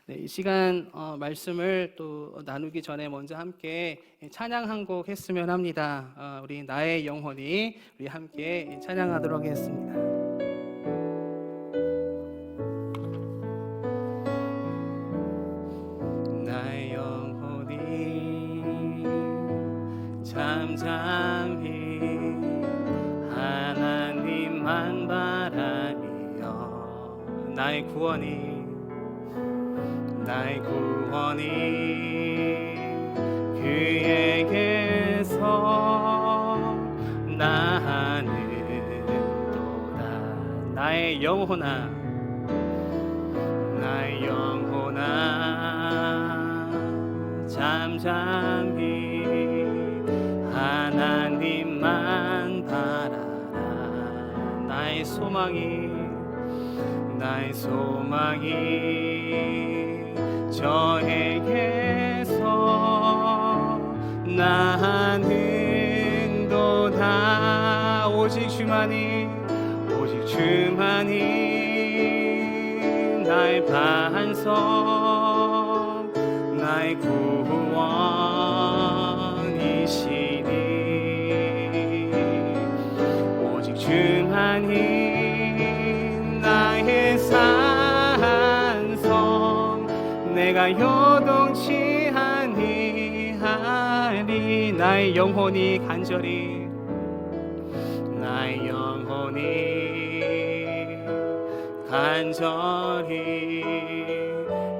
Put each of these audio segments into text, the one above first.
네, 이 시간 말씀을 또 나누기 전에 먼저 함께 찬양 한 곡 했으면 합니다. 우리 나의 영혼이 우리 함께 찬양하도록 하겠습니다. 나의 영혼이 잠잠히 하나님만 바라며 나의 구원이 그에게서 나는도다. 나의 영혼아 잠잠히 하나님만 바라라. 나의 소망이 저에게서 나는도다. 오직 주만이 나의 반석 나의 구원이시니 오직 주만이 나의 산성 내가 요동치 아니하리. 나의 영혼이 간절히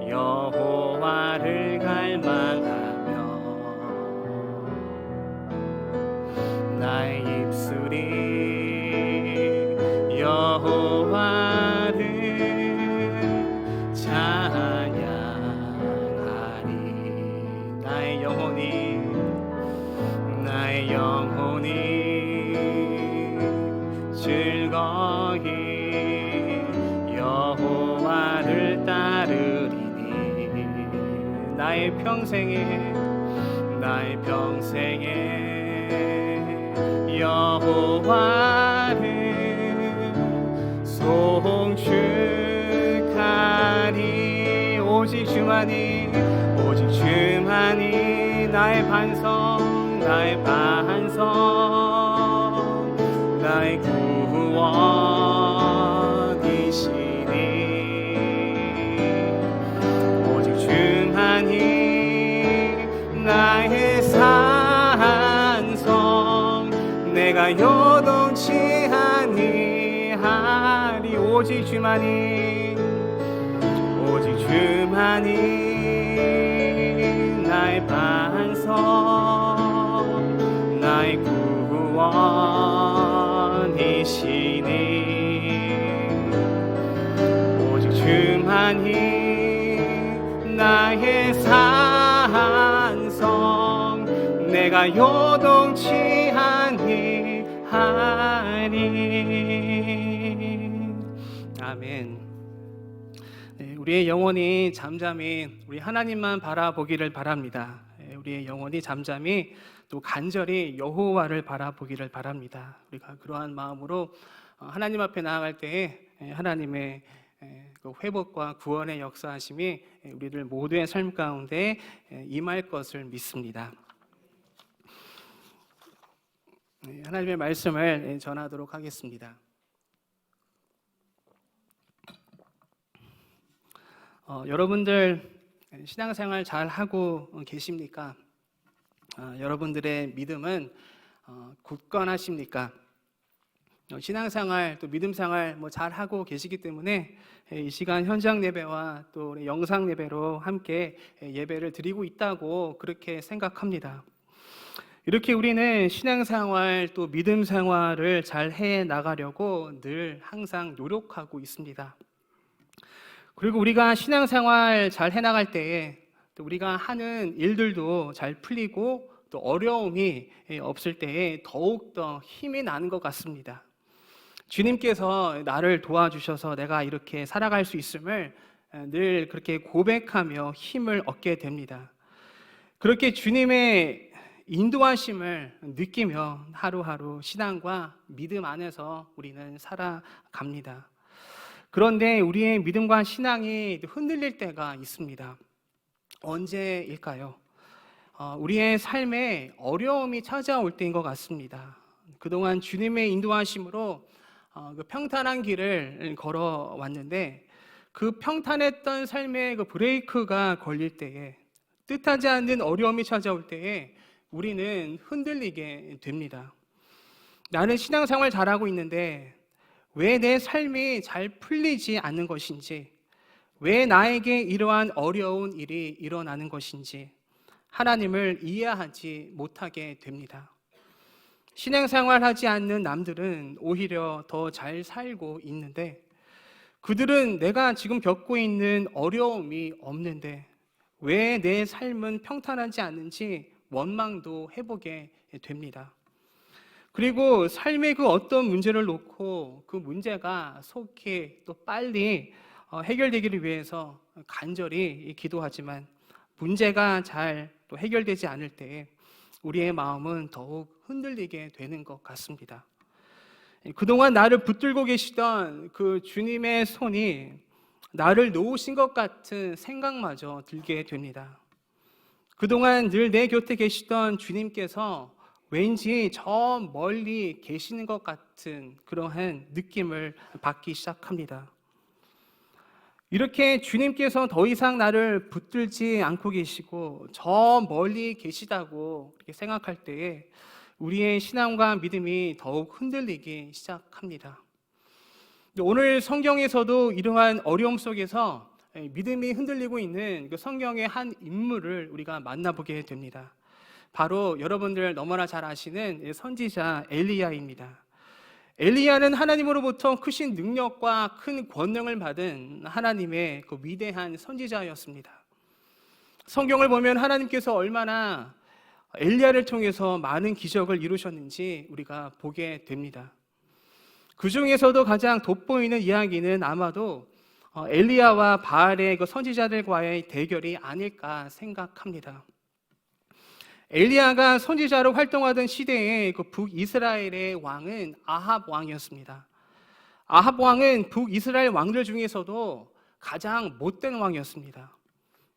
여호와를 갈망하며 나의 입술이 여호와를 찬양하리. 나의 영혼이 즐거이 여호와를 따르리니 나의 평생에 여호와를 송축하리. 오직 주만이 나의 반석 나의 구원이시니 오직 주만이 나의 산성 내가 요동치 아니하리. 오직 주만이 나의 반석 나의 구원이시니 오직 주만이 나의 산성 내가 요동치 아니하리. 아멘. 네, 우리의 영혼이 잠잠히 우리 하나님만 바라보기를 바랍니다. 우리의 영혼이 잠잠히 또 간절히 여호와를 바라보기를 바랍니다. 우리가 그러한 마음으로 하나님 앞에 나아갈 때에 하나님의 그 회복과 구원의 역사하심이 우리들 모두의 삶 가운데 임할 것을 믿습니다. 하나님의 말씀을 전하도록 하겠습니다. 여러분들 신앙생활 잘 하고 계십니까? 여러분들의 믿음은 굳건하십니까? 신앙생활 또 믿음생활 잘 하고 계시기 때문에 이 시간 현장 예배와 또 우리 영상 예배로 함께 예배를 드리고 있다고 그렇게 생각합니다. 이렇게 우리는 신앙생활 또 믿음생활을 잘 해 나가려고 늘 항상 노력하고 있습니다. 그리고 우리가 신앙생활 잘 해나갈 때에 또 우리가 하는 일들도 잘 풀리고 또 어려움이 없을 때에 더욱더 힘이 나는 것 같습니다. 주님께서 나를 도와주셔서 내가 이렇게 살아갈 수 있음을 늘 그렇게 고백하며 힘을 얻게 됩니다. 그렇게 주님의 인도하심을 느끼며 하루하루 신앙과 믿음 안에서 우리는 살아갑니다. 그런데 우리의 믿음과 신앙이 흔들릴 때가 있습니다. 언제일까요? 우리의 삶에 어려움이 찾아올 때인 것 같습니다. 그동안 주님의 인도하심으로 그 평탄한 길을 걸어왔는데 그 평탄했던 삶의 그 브레이크가 걸릴 때에, 뜻하지 않는 어려움이 찾아올 때에 우리는 흔들리게 됩니다. 나는 신앙생활 잘하고 있는데 왜 내 삶이 잘 풀리지 않는 것인지, 왜 나에게 이러한 어려운 일이 일어나는 것인지 하나님을 이해하지 못하게 됩니다. 신앙생활 하지 않는 남들은 오히려 더 잘 살고 있는데, 그들은 내가 지금 겪고 있는 어려움이 없는데 왜 내 삶은 평탄하지 않은지 원망도 해보게 됩니다. 그리고 삶의 그 어떤 문제를 놓고 그 문제가 속히 또 빨리 해결되기를 위해서 간절히 기도하지만 문제가 잘 또 해결되지 않을 때 우리의 마음은 더욱 흔들리게 되는 것 같습니다. 그동안 나를 붙들고 계시던 그 주님의 손이 나를 놓으신 것 같은 생각마저 들게 됩니다. 그동안 늘 내 곁에 계시던 주님께서 왠지 저 멀리 계시는 것 같은 그러한 느낌을 받기 시작합니다. 이렇게 주님께서 더 이상 나를 붙들지 않고 계시고 저 멀리 계시다고 이렇게 생각할 때에 우리의 신앙과 믿음이 더욱 흔들리기 시작합니다. 오늘 성경에서도 이러한 어려움 속에서 믿음이 흔들리고 있는 그 성경의 한 인물을 우리가 만나보게 됩니다. 바로 여러분들 너무나 잘 아시는 선지자 엘리야입니다. 엘리야는 하나님으로부터 크신 능력과 큰 권능을 받은 하나님의 그 위대한 선지자였습니다. 성경을 보면 하나님께서 얼마나 엘리야를 통해서 많은 기적을 이루셨는지 우리가 보게 됩니다. 그 중에서도 가장 돋보이는 이야기는 아마도 엘리야와 바알의 그 선지자들과의 대결이 아닐까 생각합니다. 엘리야가 선지자로 활동하던 시대에 그 북이스라엘의 왕은 아합 왕이었습니다. 아합 왕은 북이스라엘 왕들 중에서도 가장 못된 왕이었습니다.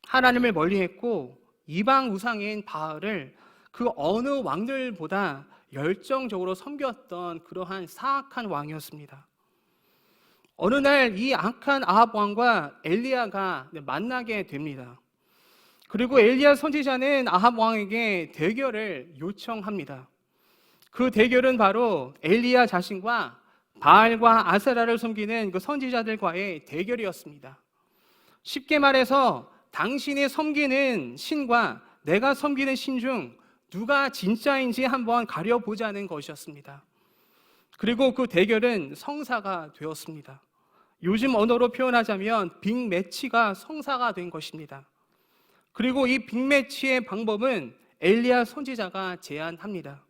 하나님을 멀리했고 이방 우상인 바알을 그 어느 왕들보다 열정적으로 섬겼던 그러한 사악한 왕이었습니다. 어느 날 이 악한 아합 왕과 엘리야가 만나게 됩니다. 그리고 엘리야 선지자는 아합 왕에게 대결을 요청합니다. 그 대결은 바로 엘리야 자신과 바알과 아세라를 섬기는 그 선지자들과의 대결이었습니다. 쉽게 말해서 당신이 섬기는 신과 내가 섬기는 신 중 누가 진짜인지 한번 가려보자는 것이었습니다. 그리고 그 대결은 성사가 되었습니다. 요즘 언어로 표현하자면 빅매치가 성사가 된 것입니다. 그리고 이 빅매치의 방법은 엘리야 선지자가 제안합니다.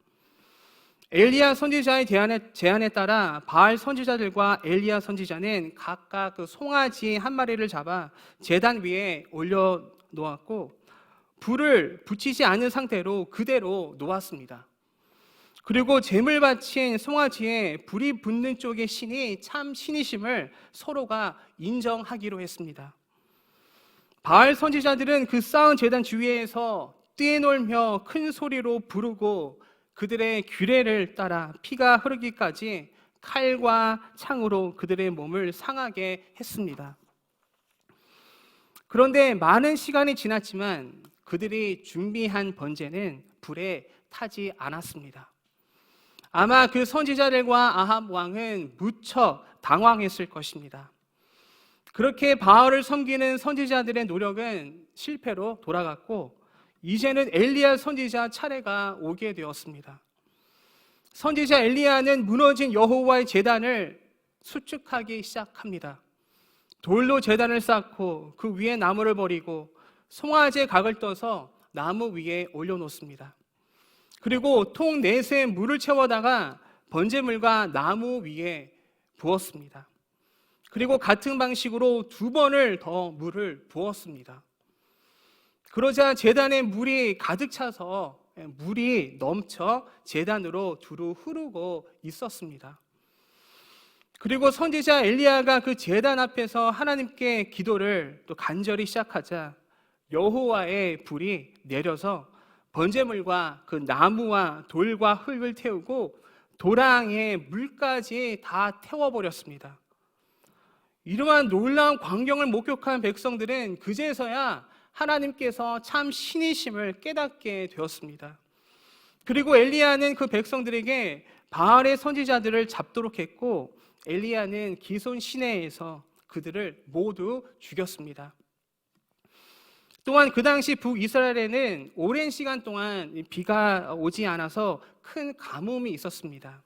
엘리야 선지자의 제안에 따라 바알 선지자들과 엘리야 선지자는 각각 그 송아지 한 마리를 잡아 제단 위에 올려놓았고 불을 붙이지 않은 상태로 그대로 놓았습니다. 그리고 제물 바친 송아지에 불이 붙는 쪽의 신이 참 신이심을 서로가 인정하기로 했습니다. 바알 선지자들은 그 쌓은 제단 주위에서 뛰놀며 큰 소리로 부르고 그들의 규례를 따라 피가 흐르기까지 칼과 창으로 그들의 몸을 상하게 했습니다. 그런데 많은 시간이 지났지만 그들이 준비한 번제는 불에 타지 않았습니다. 아마 그 선지자들과 아합 왕은 무척 당황했을 것입니다. 그렇게 바알을 섬기는 선지자들의 노력은 실패로 돌아갔고 이제는 엘리야 선지자 차례가 오게 되었습니다. 선지자 엘리야는 무너진 여호와의 제단을 수축하기 시작합니다. 돌로 제단을 쌓고 그 위에 나무를 버리고 송아지의 각을 떠서 나무 위에 올려놓습니다. 그리고 통 넷에 물을 채워다가 번제물과 나무 위에 부었습니다. 그리고 같은 방식으로 2번을 더 물을 부었습니다. 그러자 제단에 물이 가득 차서 물이 넘쳐 제단으로 두루 흐르고 있었습니다. 그리고 선지자 엘리야가 그 제단 앞에서 하나님께 기도를 또 간절히 시작하자 여호와의 불이 내려서 번제물과 그 나무와 돌과 흙을 태우고 도랑에 물까지 다 태워버렸습니다. 이러한 놀라운 광경을 목격한 백성들은 그제서야 하나님께서 참 신이심을 깨닫게 되었습니다. 그리고 엘리야는 그 백성들에게 바알의 선지자들을 잡도록 했고 엘리야는 기손 시내에서 그들을 모두 죽였습니다. 또한 그 당시 북이스라엘에는 오랜 시간 동안 비가 오지 않아서 큰 가뭄이 있었습니다.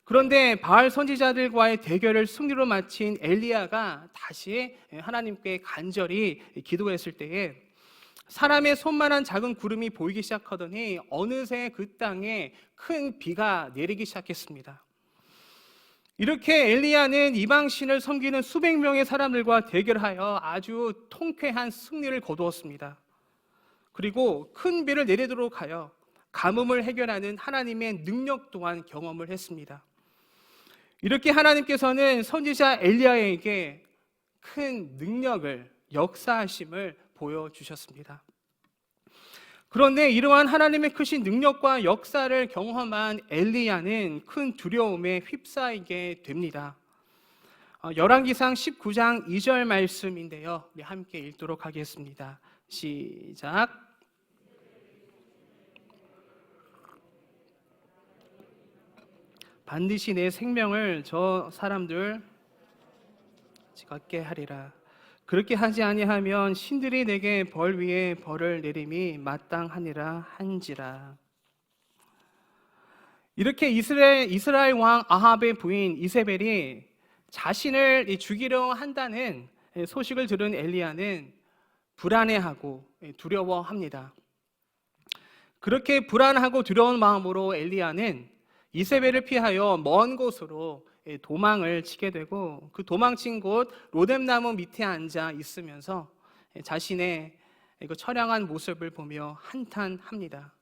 그런데 바알 선지자들과의 대결을 승리로 마친 엘리야가 다시 하나님께 간절히 기도했을 때에 사람의 손만한 작은 구름이 보이기 시작하더니 어느새 그 땅에 큰 비가 내리기 시작했습니다. 이렇게 엘리야는 이방신을 섬기는 수백 명의 사람들과 대결하여 아주 통쾌한 승리를 거두었습니다. 그리고 큰 비를 내리도록 하여 가뭄을 해결하는 하나님의 능력 또한 경험을 했습니다. 이렇게 하나님께서는 선지자 엘리야에게 큰 능력을, 역사하심을 보여주셨습니다. 그런데 이러한 하나님의 크신 능력과 역사를 경험한 엘리야는 큰 두려움에 휩싸이게 됩니다. 열왕기상 19장 2절 말씀인데요, 우리 함께 읽도록 하겠습니다. 시작. 반드시 내 생명을 저 사람들 갖게 하리라. 그렇게 하지 아니하면 신들이 내게 벌 위에 벌을 내림이 마땅하니라 한지라. 이렇게 이스라엘 왕 아합의 부인 이세벨이 자신을 죽이려 한다는 소식을 들은 엘리야는 불안해하고 두려워합니다. 그렇게 불안하고 두려운 마음으로 엘리야는 이세벨을 피하여 먼 곳으로 도망을 치게 되고 그 도망친 곳 로뎀나무 밑에 앉아 있으면서 자신의 처량한 모습을 보며 한탄합니다.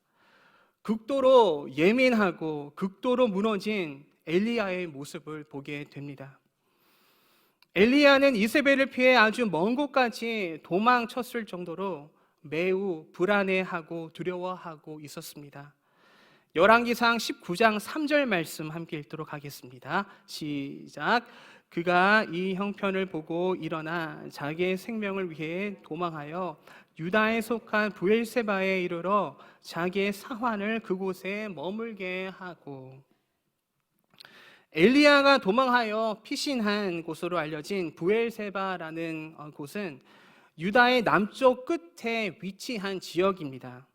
극도로 예민하고 극도로 무너진 엘리야의 모습을 보게 됩니다. 엘리야는 이세벨을 피해 아주 먼 곳까지 도망쳤을 정도로 매우 불안해하고 두려워하고 있었습니다. 열왕기상 19장 3절 말씀 함께 읽도록 하겠습니다. 시작. 그가 이 형편을 보고 일어나 자기의 생명을 위해 도망하여 유다에 속한 브엘세바에 이르러 자기의 사환을 그곳에 머물게 하고. 엘리야가 도망하여 피신한 곳으로 알려진 브엘세바라는 곳은 유다의 남쪽 끝에 위치한 지역입니다.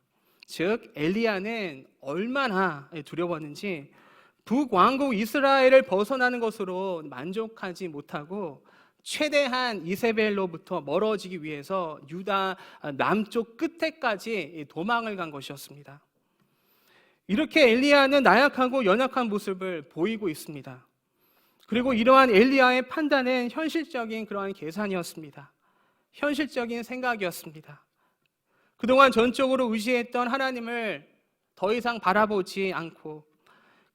즉 엘리야는 얼마나 두려웠는지 북왕국 이스라엘을 벗어나는 것으로 만족하지 못하고 최대한 이세벨로부터 멀어지기 위해서 유다 남쪽 끝에까지 도망을 간 것이었습니다. 이렇게 엘리야는 나약하고 연약한 모습을 보이고 있습니다. 그리고 이러한 엘리야의 판단은 현실적인 그러한 계산이었습니다. 현실적인 생각이었습니다. 그동안 전적으로 의지했던 하나님을 더 이상 바라보지 않고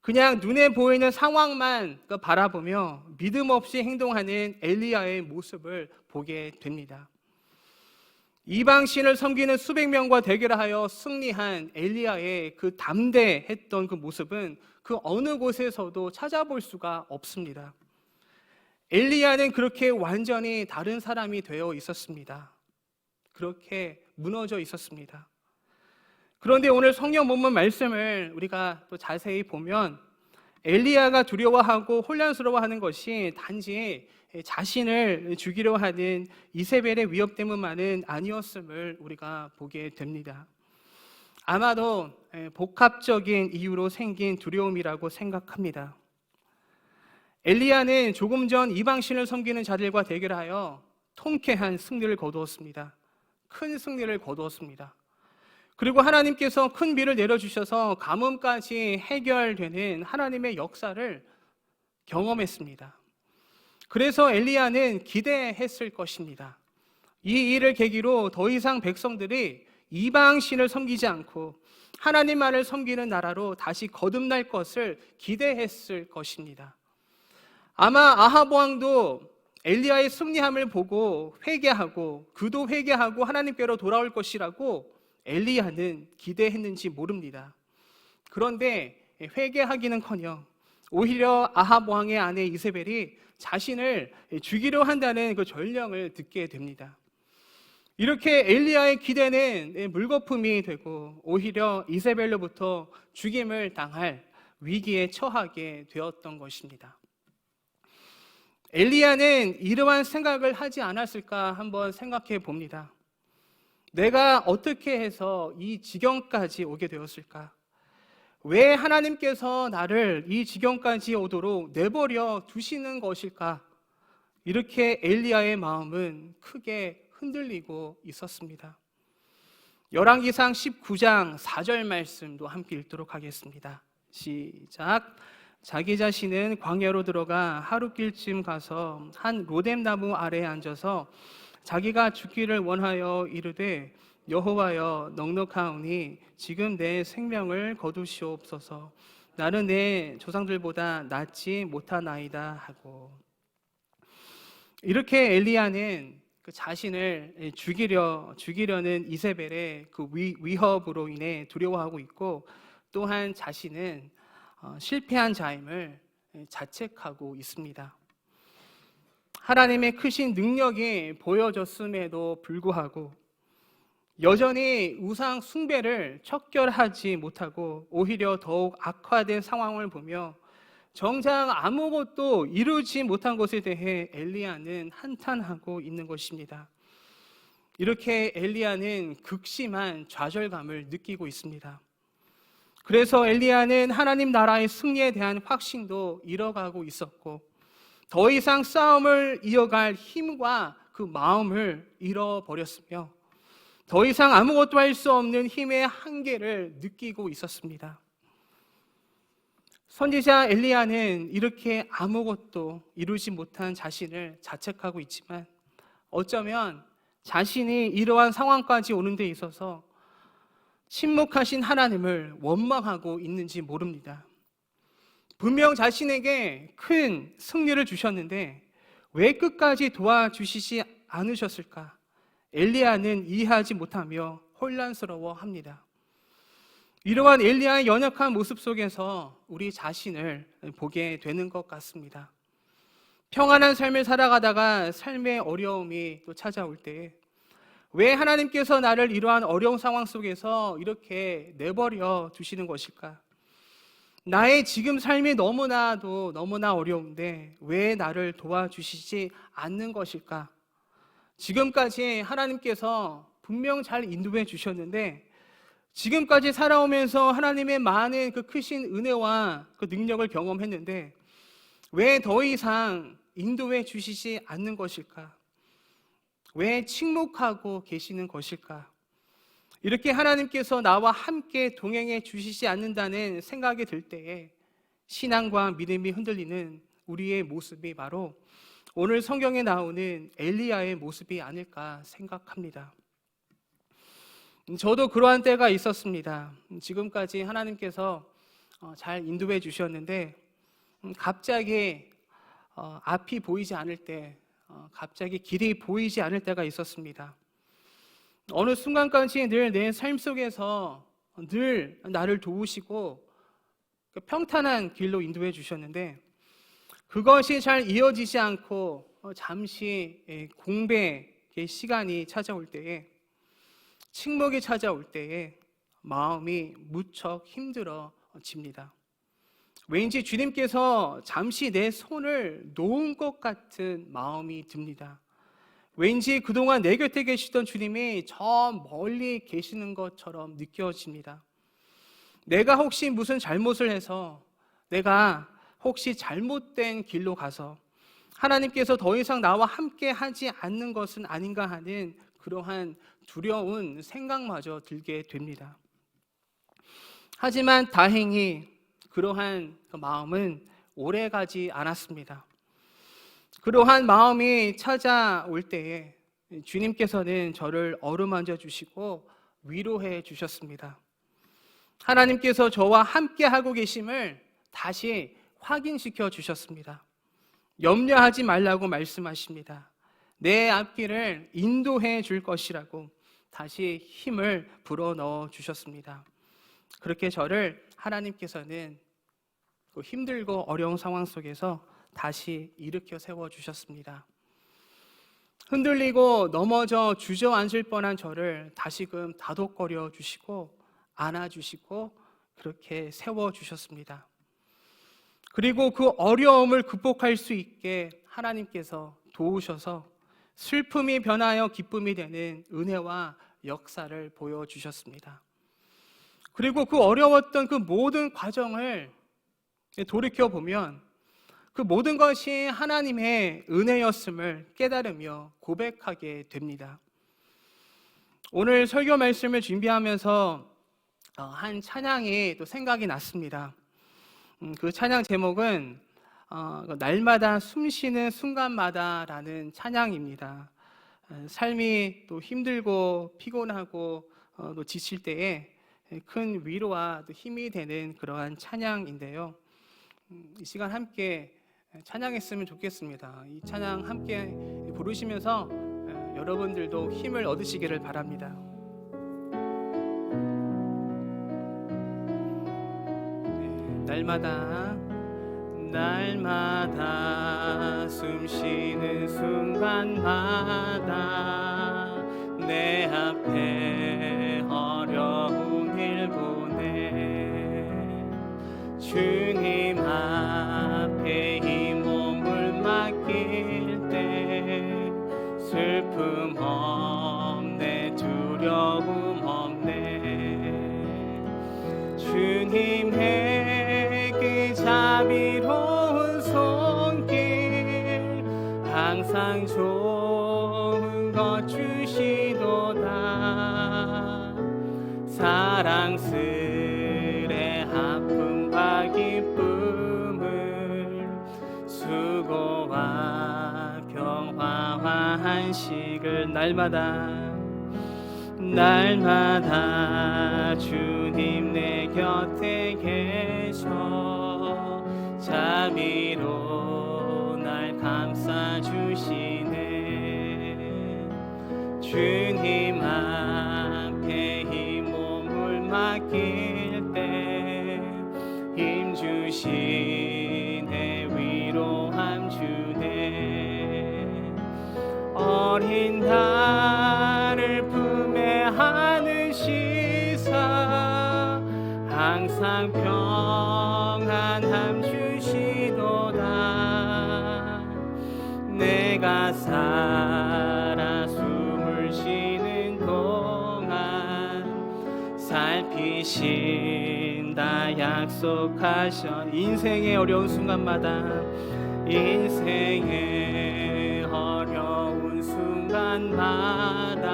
그냥 눈에 보이는 상황만 바라보며 믿음 없이 행동하는 엘리야의 모습을 보게 됩니다. 이방신을 섬기는 수백 명과 대결하여 승리한 엘리야의 그 담대했던 그 모습은 그 어느 곳에서도 찾아볼 수가 없습니다. 엘리야는 그렇게 완전히 다른 사람이 되어 있었습니다. 그렇게 무너져 있었습니다. 그런데 오늘 성경 본문 말씀을 우리가 또 자세히 보면 엘리야가 두려워하고 혼란스러워하는 것이 단지 자신을 죽이려 하는 이세벨의 위협 때문만은 아니었음을 우리가 보게 됩니다. 아마도 복합적인 이유로 생긴 두려움이라고 생각합니다. 엘리야는 조금 전 이방신을 섬기는 자들과 대결하여 통쾌한 승리를 거두었습니다. 큰 승리를 거두었습니다. 그리고 하나님께서 큰 비를 내려주셔서 가뭄까지 해결되는 하나님의 역사를 경험했습니다. 그래서 엘리야는 기대했을 것입니다. 이 일을 계기로 더 이상 백성들이 이방신을 섬기지 않고 하나님만을 섬기는 나라로 다시 거듭날 것을 기대했을 것입니다. 아마 아합 왕도 엘리야의 승리함을 보고 회개하고 그도 회개하고 하나님께로 돌아올 것이라고 엘리야는 기대했는지 모릅니다. 그런데 회개하기는커녕 오히려 아합 왕의 아내 이세벨이 자신을 죽이려 한다는 그 전령을 듣게 됩니다. 이렇게 엘리야의 기대는 물거품이 되고 오히려 이세벨로부터 죽임을 당할 위기에 처하게 되었던 것입니다. 엘리야는 이러한 생각을 하지 않았을까 한번 생각해 봅니다. 내가 어떻게 해서 이 지경까지 오게 되었을까? 왜 하나님께서 나를 이 지경까지 오도록 내버려 두시는 것일까? 이렇게 엘리야의 마음은 크게 흔들리고 있었습니다. 열왕기상 19장 4절 말씀도 함께 읽도록 하겠습니다. 시작. 자기 자신은 광야로 들어가 하루길쯤 가서 한 로뎀나무 아래에 앉아서 자기가 죽기를 원하여 이르되 여호와여 넉넉하오니 지금 내 생명을 거두시옵소서. 나는 내 조상들보다 낫지 못하나이다 하고, 이렇게 엘리야는 그 자신을 죽이려는 이세벨의 그 위협으로 인해 두려워하고 있고, 또한 자신은 실패한 자임을 자책하고 있습니다. 하나님의 크신 능력이 보여졌음에도 불구하고 여전히 우상 숭배를 척결하지 못하고 오히려 더욱 악화된 상황을 보며 정작 아무것도 이루지 못한 것에 대해 엘리야는 한탄하고 있는 것입니다. 이렇게 엘리야는 극심한 좌절감을 느끼고 있습니다. 그래서 엘리야는 하나님 나라의 승리에 대한 확신도 잃어가고 있었고 더 이상 싸움을 이어갈 힘과 그 마음을 잃어버렸으며 더 이상 아무것도 할 수 없는 힘의 한계를 느끼고 있었습니다. 선지자 엘리야는 이렇게 아무것도 이루지 못한 자신을 자책하고 있지만 어쩌면 자신이 이러한 상황까지 오는 데 있어서 침묵하신 하나님을 원망하고 있는지 모릅니다. 분명 자신에게 큰 승리를 주셨는데 왜 끝까지 도와주시지 않으셨을까? 엘리야는 이해하지 못하며 혼란스러워합니다. 이러한 엘리야의 연약한 모습 속에서 우리 자신을 보게 되는 것 같습니다. 평안한 삶을 살아가다가 삶의 어려움이 또 찾아올 때에 왜 하나님께서 나를 이러한 어려운 상황 속에서 이렇게 내버려 두시는 것일까? 나의 지금 삶이 너무나 어려운데 왜 나를 도와주시지 않는 것일까? 지금까지 하나님께서 분명 잘 인도해 주셨는데 지금까지 살아오면서 하나님의 많은 그 크신 은혜와 그 능력을 경험했는데 왜 더 이상 인도해 주시지 않는 것일까? 왜 침묵하고 계시는 것일까? 이렇게 하나님께서 나와 함께 동행해 주시지 않는다는 생각이 들 때에 신앙과 믿음이 흔들리는 우리의 모습이 바로 오늘 성경에 나오는 엘리야의 모습이 아닐까 생각합니다. 저도 그러한 때가 있었습니다. 지금까지 하나님께서 잘 인도해 주셨는데 갑자기 앞이 보이지 않을 때, 갑자기 길이 보이지 않을 때가 있었습니다. 어느 순간까지 늘 내 삶 속에서 늘 나를 도우시고 평탄한 길로 인도해 주셨는데 그것이 잘 이어지지 않고 잠시 공백의 시간이 찾아올 때에, 침묵이 찾아올 때에 마음이 무척 힘들어집니다. 왠지 주님께서 잠시 내 손을 놓은 것 같은 마음이 듭니다. 왠지 그동안 내 곁에 계시던 주님이 저 멀리 계시는 것처럼 느껴집니다. 내가 혹시 무슨 잘못을 해서, 내가 혹시 잘못된 길로 가서 하나님께서 더 이상 나와 함께 하지 않는 것은 아닌가 하는 그러한 두려운 생각마저 들게 됩니다. 하지만 다행히 그러한 마음은 오래가지 않았습니다. 그러한 마음이 찾아올 때에 주님께서는 저를 어루만져 주시고 위로해 주셨습니다. 하나님께서 저와 함께 하고 계심을 다시 확인시켜 주셨습니다. 염려하지 말라고 말씀하십니다. 내 앞길을 인도해 줄 것이라고 다시 힘을 불어넣어 주셨습니다. 그렇게 저를 하나님께서는 힘들고 어려운 상황 속에서 다시 일으켜 세워 주셨습니다. 흔들리고 넘어져 주저앉을 뻔한 저를 다시금 다독거려 주시고 안아주시고 그렇게 세워 주셨습니다. 그리고 그 어려움을 극복할 수 있게 하나님께서 도우셔서 슬픔이 변하여 기쁨이 되는 은혜와 역사를 보여주셨습니다. 그리고 그 어려웠던 그 모든 과정을 돌이켜보면 그 모든 것이 하나님의 은혜였음을 깨달으며 고백하게 됩니다. 오늘 설교 말씀을 준비하면서 한 찬양이 또 생각이 났습니다. 그 찬양 제목은 날마다 숨쉬는 순간마다라는 찬양입니다. 삶이 또 힘들고 피곤하고 또 지칠 때에 큰 위로와 또 힘이 되는 그러한 찬양인데요. 이 시간 함께 찬양했으면 좋겠습니다. 이 찬양 함께 부르시면서 여러분들도 힘을 얻으시기를 바랍니다. 날마다 숨쉬는 순간마다 내 앞에 어려운 일 보내 주님 앞에 이 몸을 맡길 때 슬픔 없네 두려움 없네 주님의 그 자비로운 손길 항상 좋은 것 주시도다 사랑스레 아픔과 기쁨을 수고와 평화와 안식을 날마다 주님 내 곁에 계셔 자비로 날 감싸주시네 주님 앞에 이 몸을 맡길 때 힘주시네 위로함 주네 어린 딸을 품에 안으시사 항상 평안함 주시도다 내가 살아 숨을 쉬는 동안 살피신다 약속하셔 인생의 어려운 순간마다 인생의 어려운 순간마다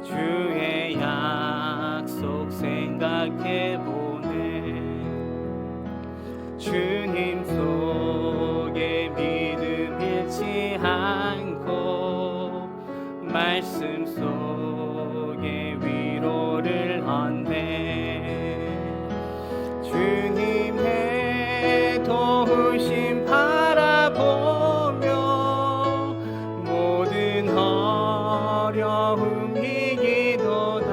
주의 약속 생각해보네 주님 속에 믿음 잃지 않고 말씀 속에 위로를 얻네 주님의 도우심 바라보며 모든 어려움 이기도다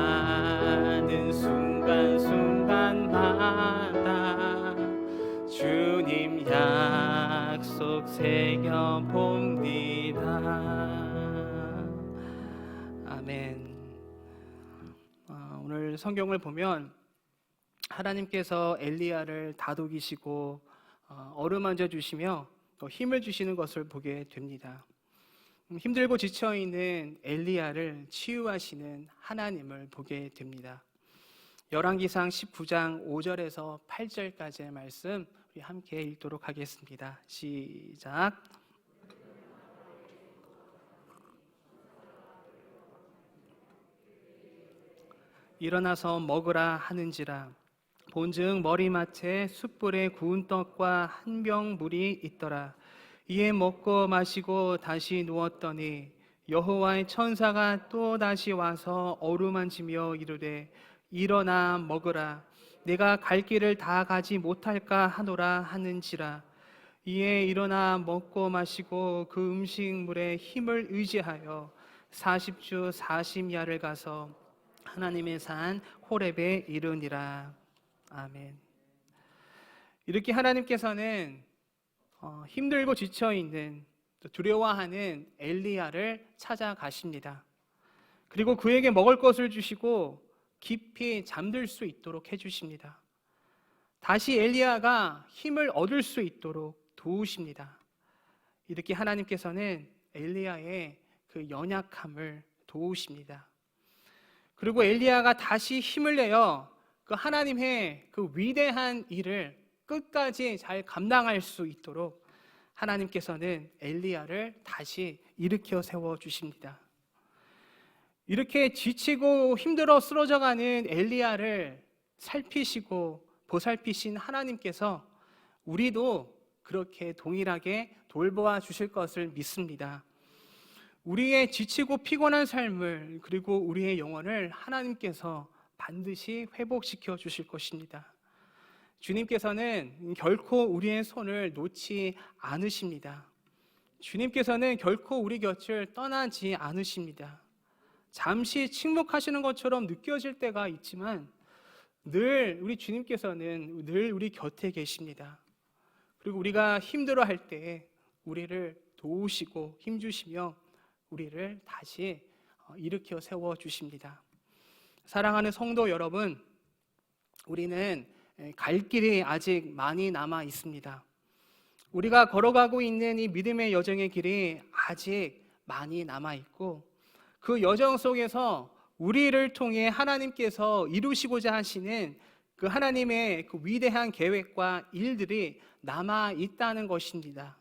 흘러가는 순간순간마다 주님 약속 새겨봅니다. 아멘. 오늘 성경을 보면 하나님께서 엘리야를 다독이시고 어루만져 주시며 또 힘을 주시는 것을 보게 됩니다. 힘들고 지쳐있는 엘리야를 치유하시는 하나님을 보게 됩니다. 열왕기상 19장 5절에서 8절까지의 말씀 우리 함께 읽도록 하겠습니다. 시작. 일어나서 먹으라 하는지라 본즉 머리맡에 숯불에 구운 떡과 한 병 물이 있더라. 이에 먹고 마시고 다시 누웠더니 여호와의 천사가 또 다시 와서 어루만지며 이르되 일어나 먹으라 내가 갈 길을 다 가지 못할까 하노라 하는지라. 이에 일어나 먹고 마시고 그 음식물에 힘을 의지하여 40주 40야를 가서 하나님의 산 호렙에 이르니라. 아멘. 이렇게 하나님께서는 힘들고 지쳐있는, 두려워하는 엘리야를 찾아가십니다. 그리고 그에게 먹을 것을 주시고 깊이 잠들 수 있도록 해주십니다. 다시 엘리야가 힘을 얻을 수 있도록 도우십니다. 이렇게 하나님께서는 엘리야의 그 연약함을 도우십니다. 그리고 엘리야가 다시 힘을 내어 그 하나님의 그 위대한 일을 끝까지 잘 감당할 수 있도록 하나님께서는 엘리야를 다시 일으켜 세워 주십니다. 이렇게 지치고 힘들어 쓰러져가는 엘리야를 살피시고 보살피신 하나님께서 우리도 그렇게 동일하게 돌보아 주실 것을 믿습니다. 우리의 지치고 피곤한 삶을, 그리고 우리의 영혼을 하나님께서 반드시 회복시켜 주실 것입니다. 주님께서는 결코 우리의 손을 놓지 않으십니다. 주님께서는 결코 우리 곁을 떠나지 않으십니다. 잠시 침묵하시는 것처럼 느껴질 때가 있지만 늘 우리 주님께서는 늘 우리 곁에 계십니다. 그리고 우리가 힘들어할 때 우리를 도우시고 힘주시며 우리를 다시 일으켜 세워주십니다. 사랑하는 성도 여러분, 우리는 갈 길이 아직 많이 남아 있습니다. 우리가 걸어가고 있는 이 믿음의 여정의 길이 아직 많이 남아 있고, 그 여정 속에서 우리를 통해 하나님께서 이루시고자 하시는 그 하나님의 그 위대한 계획과 일들이 남아 있다는 것입니다.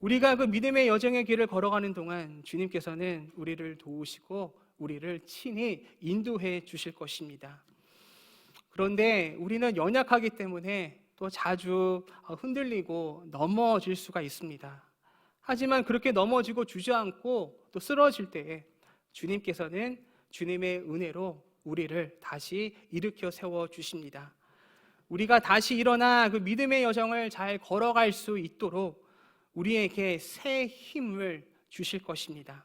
우리가 그 믿음의 여정의 길을 걸어가는 동안 주님께서는 우리를 도우시고 우리를 친히 인도해 주실 것입니다. 그런데 우리는 연약하기 때문에 또 자주 흔들리고 넘어질 수가 있습니다. 하지만 그렇게 넘어지고 주저앉고 또 쓰러질 때에 주님께서는 주님의 은혜로 우리를 다시 일으켜 세워 주십니다. 우리가 다시 일어나 그 믿음의 여정을 잘 걸어갈 수 있도록 우리에게 새 힘을 주실 것입니다.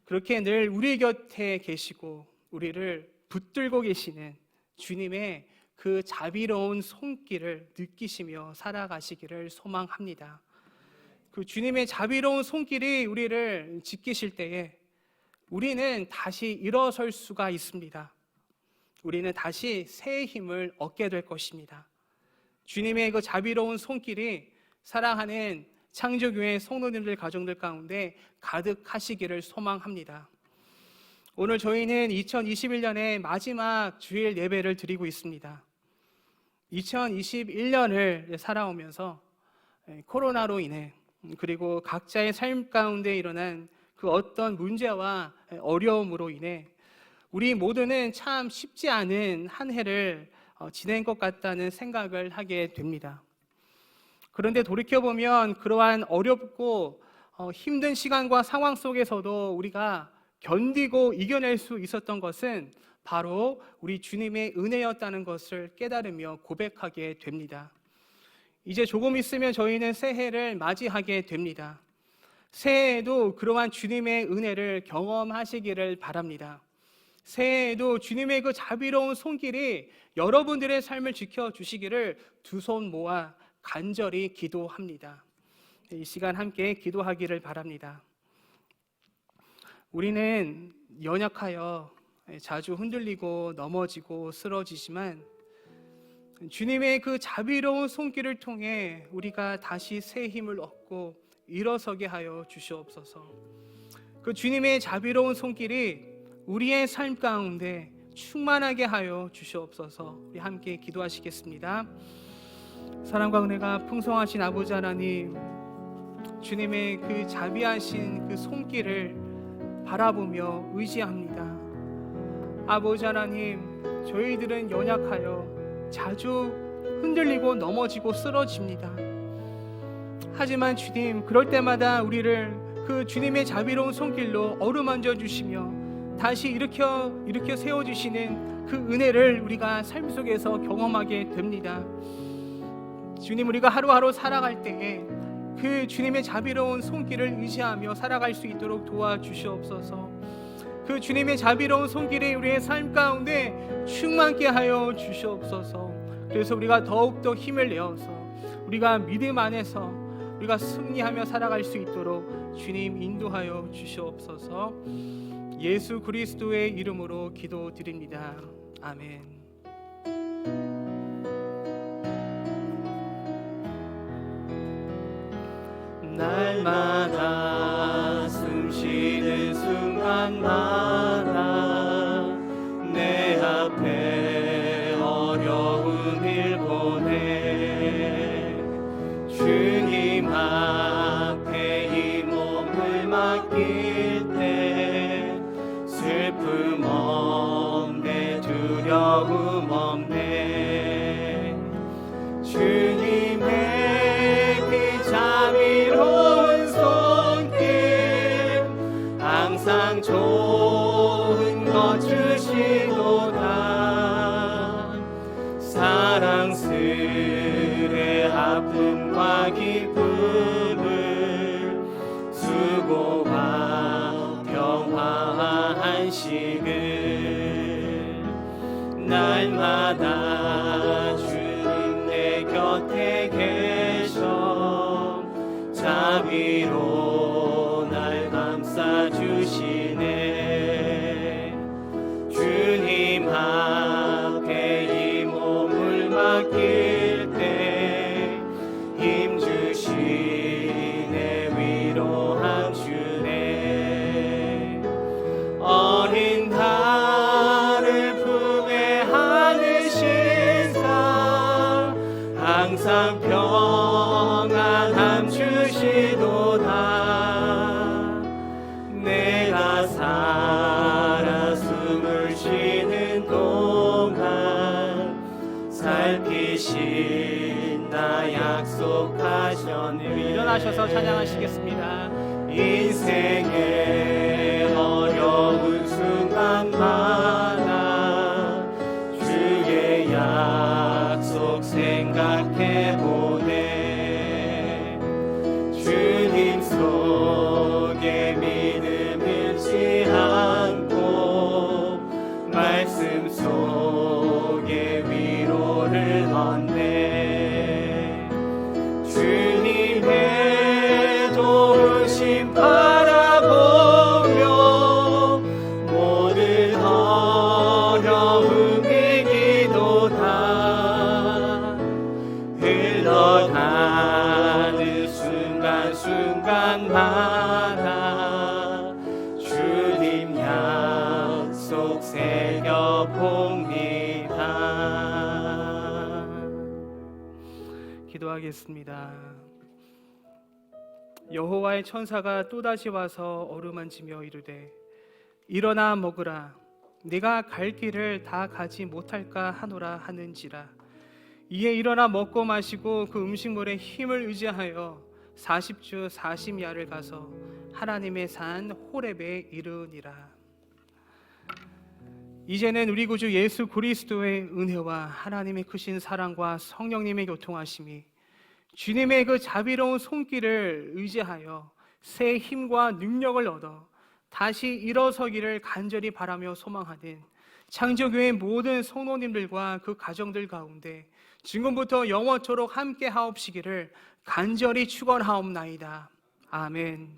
그렇게 늘 우리 곁에 계시고 우리를 붙들고 계시는 주님의 그 자비로운 손길을 느끼시며 살아가시기를 소망합니다. 그 주님의 자비로운 손길이 우리를 지키실 때에 우리는 다시 일어설 수가 있습니다. 우리는 다시 새 힘을 얻게 될 것입니다. 주님의 그 자비로운 손길이 사랑하는 창조교회 성도님들 가정들 가운데 가득하시기를 소망합니다. 오늘 저희는 2021년의 마지막 주일 예배를 드리고 있습니다. 2021년을 살아오면서 코로나로 인해 그리고 각자의 삶 가운데 일어난 그 어떤 문제와 어려움으로 인해 우리 모두는 참 쉽지 않은 한 해를 지낸 것 같다는 생각을 하게 됩니다. 그런데 돌이켜보면 그러한 어렵고 힘든 시간과 상황 속에서도 우리가 견디고 이겨낼 수 있었던 것은 바로 우리 주님의 은혜였다는 것을 깨달으며 고백하게 됩니다. 이제 조금 있으면 저희는 새해를 맞이하게 됩니다. 새해에도 그러한 주님의 은혜를 경험하시기를 바랍니다. 새해에도 주님의 그 자비로운 손길이 여러분들의 삶을 지켜주시기를 두 손 모아 간절히 기도합니다. 이 시간 함께 기도하기를 바랍니다. 우리는 연약하여 자주 흔들리고 넘어지고 쓰러지지만 주님의 그 자비로운 손길을 통해 우리가 다시 새 힘을 얻고 일어서게 하여 주시옵소서. 그 주님의 자비로운 손길이 우리의 삶 가운데 충만하게 하여 주시옵소서. 우리 함께 기도하시겠습니다. 사랑과 은혜가 풍성하신 아버지 하나님, 주님의 그 자비하신 그 손길을 바라보며 의지합니다. 아버지 하나님, 저희들은 연약하여 자주 흔들리고 넘어지고 쓰러집니다. 하지만 주님, 그럴 때마다 우리를 그 주님의 자비로운 손길로 어루만져 주시며 다시 일으켜 세워주시는 그 은혜를 우리가 삶 속에서 경험하게 됩니다. 주님, 우리가 하루하루 살아갈 때에 그 주님의 자비로운 손길을 의지하며 살아갈 수 있도록 도와주시옵소서. 그 주님의 자비로운 손길이 우리의 삶 가운데 충만케 하여 주시옵소서. 그래서 우리가 더욱더 힘을 내어서 우리가 믿음 안에서 우리가 승리하며 살아갈 수 있도록 주님 인도하여 주시옵소서. 예수 그리스도의 이름으로 기도드립니다. 아멘. 날마다 숨쉬는 순간마다 내 앞에 어려운 일 보내 주님 앞에 이 몸을 맡길 때 슬픔 없네 두려움 없네 주님의 자비로운 손길 항상 좋은 것 주시도다 사랑스레 아픔과 기쁨을 수고와 평화와 안식을 날마다 주님 내 곁에 계셔 자비로 날 감싸주시네 주님 앞에 이 몸을 맡길 때 힘주시네 위로함 주네 어린 달을 품에 안으신 사 항상 평안함 주시도다 내가 살아 숨을 쉬는 동안 살피신다 약속하셨네 일어나셔서 찬양하시겠습니다. 인생의 어려운 순간마다 주의 약속 생각해보네 주님 속에 믿음 잃지 않고 말씀 속에 위로를 얻네 주님의 도우심 바라보며 모든 어려움 이기도다 흘러가는 순간순간마다 주님 약속 새겨봅니다. 기도하겠습니다. 여호와의 천사가 또다시 와서 어루만지며 이르되 일어나 먹으라 내가 갈 길을 다 가지 못할까 하노라 하는지라 이에 일어나 먹고 마시고 그 음식물에 힘을 의지하여 40주 40야를 가서 하나님의 산 호렙에 이르니라. 이제는 우리 구주 예수 그리스도의 은혜와 하나님의 크신 사랑과 성령님의 교통하심이 주님의 그 자비로운 손길을 의지하여 새 힘과 능력을 얻어 다시 일어서기를 간절히 바라며 소망하는 창조교회 모든 성도님들과 그 가정들 가운데 지금부터 영원토록 함께 하옵시기를 간절히 축원하옵나이다. 아멘.